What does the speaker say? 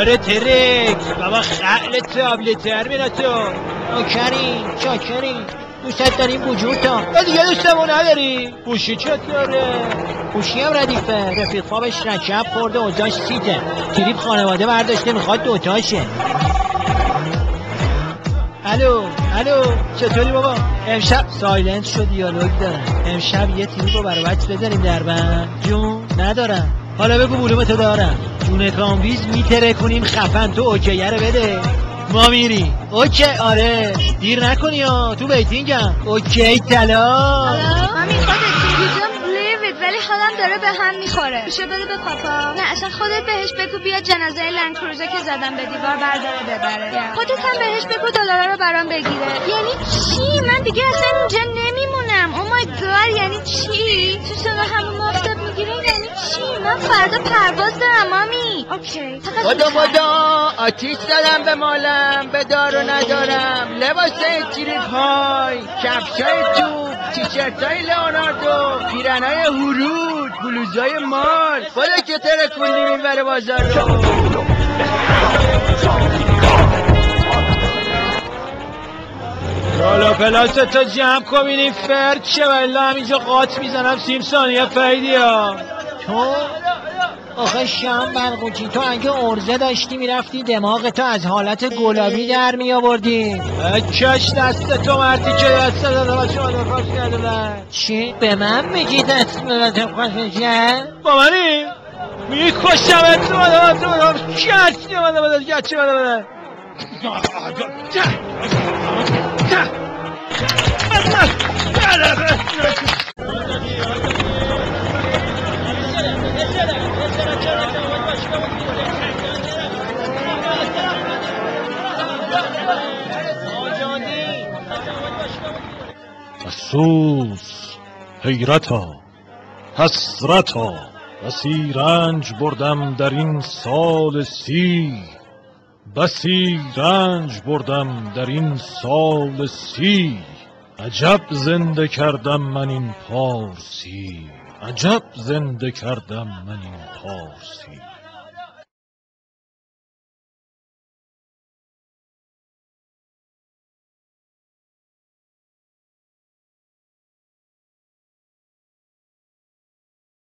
آره ترکس بابا خیلی تابلتر میره تو. کریم چاکریم دوستت داریم وجود تا دیگه دوستمو نداری؟ گوشی چطوره؟ گوشی هم ردیفه، رفیق خوابش رکب خورده اوضاش سیته، تریپ خانواده برداشته میخواد دوتاشه. الو چطوری بابا؟ امشب سایلنت شد دیالوگ دارم، امشب یه تریپ رو برای بچه بذاریم در بند. جون ندارم. حالا بگو بولومتو دارم. جون کامبیز میتره کنیم خفن، تو اوکیه رو بده ما میریم. اوکی آره دیر نکنی ها، تو بیتینگم. اوکی سلام. مامی خودت ولی حالم داره به هم میخوره. میشه بره به پاپا؟ نه اصلا خودت بهش بگو بیاد جنازه لندکروزر که زدم به دیوار برداره ببره. خودت هم بهش بگو دلارا رو برام بگیره. یعنی چی؟ من دیگه اصلا اینجا نمیمونم. او مای گاد یعنی چی؟ تو سن همون مافتب میگیره یعنی چی؟ من فردا پرواز دارم مامی. اوکی بدا آتیش زدم به مالم، به دارو ندارم، لباسای تریپ های، کفشای توپ، تیشرتای لئوناردو، پیرنای هورود، بلوزای مال. خدا که ترکوندیم این بره بازار رو. حالا پلاستو جمع کن بینیم فرد چه ولی همینجا قاط میزنم 30 ثانیه فیدی ها. تو آخه شام بلقوچی، تو اگه ارزه داشتی میرفتی دماغتو از حالت گلابی در میآوردی. کش دست تو مردی که دست داده باشه آدم خوش کرده. چی؟ به من میگی دست داده خوشه؟ با منی؟ میکشم تو آدم کچی بده کچی بده. افسوس، حیرتا، حسرتا، بسی رنج بردم در این سال 30، بسی رنج بردم در این سال 30. عجب زنده کردم من این پارسی، عجب زنده کردم من این پارسی.